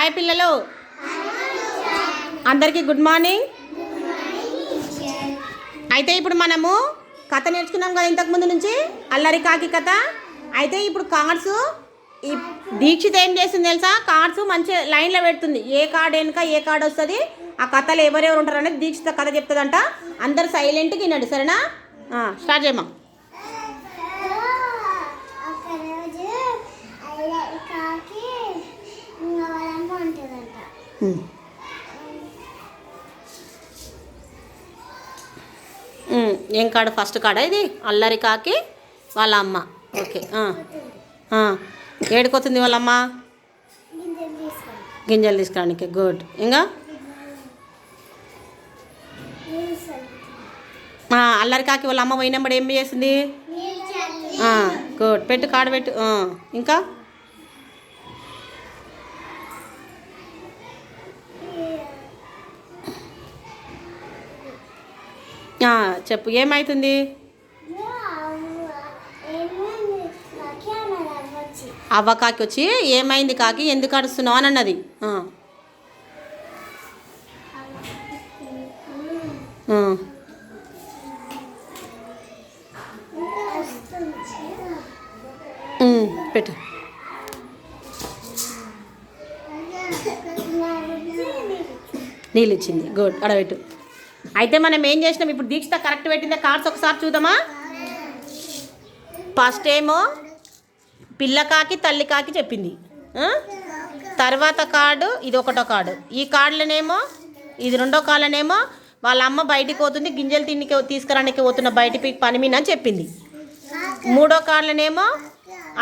Hi పిల్లలు, అందరికీ good morning. అయితే ఇప్పుడు మనము కథ నేర్చుకున్నాం కదా ఇంతకుముందు నుంచి, అల్లరి కాకి కథ. అయితే ఇప్పుడు కార్డ్స్, ఈ దీక్షిత ఏం చేస్తుంది తెలుసా, కార్డ్స్ మంచి లైన్లో పెడుతుంది. ఏ కార్డ్ వెనుక ఏ కార్డ్ వస్తుంది, ఆ కథలు ఎవరెవరు ఉంటారు అనేది దీక్షిత కథ చెప్తుందంట. అందరు సైలెంట్గా వినండి, సరేనా? స్టార్ట్ చేయమా. ఏం కార్డు? ఫస్ట్ కార్డా ఇది? అల్లరి కాకి వాళ్ళ అమ్మ. ఓకే, ఏడుకొస్తుంది వాళ్ళమ్మ? గింజలు తీసుకురానికి. గుడ్. ఇంకా అల్లరి కాకి వాళ్ళ అమ్మ పోయినప్పుడు ఏం చేసింది? గుడ్, పెట్టు, కార్డు పెట్టు. ఇంకా చెప్పు, ఏమవుతుంది? అవ్వ కాకి వచ్చి ఏమైంది కాకి, ఎందుకు అడుస్తున్నావు అని అన్నది. పెట్టు. నీళ్ళు ఇచ్చింది. గుడ్, అడబెట్టు. అయితే మనం ఏం చేసినాం ఇప్పుడు? దీక్షిత కరెక్ట్ పెట్టిందా? కార్డ్స్ ఒకసారి చూద్దామా. ఫస్ట్ ఏమో పిల్లకాకి తల్లికాకి చెప్పింది. తర్వాత కార్డు ఇది ఒకటో కార్డు. ఈ కార్డులనేమో ఇది రెండో కార్డులనేమో వాళ్ళ అమ్మ బయటికి పోతుంది, గింజలు తిండికి తీసుకురానికి పోతున్న బయటికి పని మీద అని చెప్పింది. మూడో కార్డులనేమో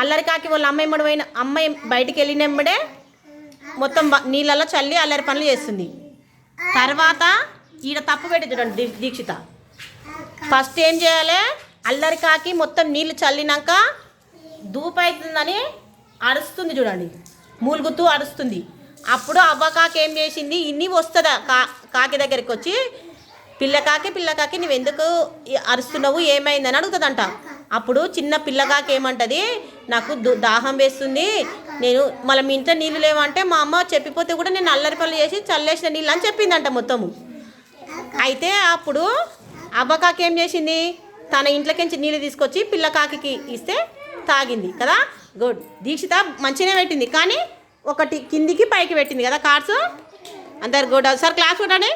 అల్లరికాకి వాళ్ళ అమ్మాయి బయటికి వెళ్ళినప్పుడే మొత్తం నీళ్ళల్లో చల్లి అల్లరి పనులు చేస్తుంది. తర్వాత ఈడ తప్పు పెట్టి చూడండి దీక్షిత. ఫస్ట్ ఏం చేయాలి, అల్లరి కాకి మొత్తం నీళ్ళు చల్లినాక దూపైతుందని అరుస్తుంది చూడండి, మూలుగుతూ అరుస్తుంది. అప్పుడు అవ్వ కాకి ఏం చేసింది, ఇన్ని వస్తుందా కాకి దగ్గరికి వచ్చి పిల్లకాకి నువ్వు ఎందుకు అరుస్తున్నావు, ఏమైందని అడుగుతుందంట. అప్పుడు చిన్న పిల్లకాకి ఏమంటుంది, నాకు దాహం వేస్తుంది, నేను మళ్ళీ మీ ఇంట్లో నీళ్ళు లేవంటే మా అమ్మ చెప్పిపోతే కూడా నేను అల్లరి పనులు చేసి చల్లేసిన నీళ్ళు అని చెప్పిందంట మొత్తము. అయితే అప్పుడు అవ్వకాకి ఏం చేసింది, తన ఇంట్లోకించి నీళ్ళు తీసుకొచ్చి పిల్లకాకి ఇస్తే తాగింది కదా. గుడ్. దీక్షిత మంచిగానే పెట్టింది, కానీ ఒకటి కిందికి పైకి పెట్టింది కదా కార్డ్స్. అందరు గుడ్. సార్ క్లాస్ చూడండి.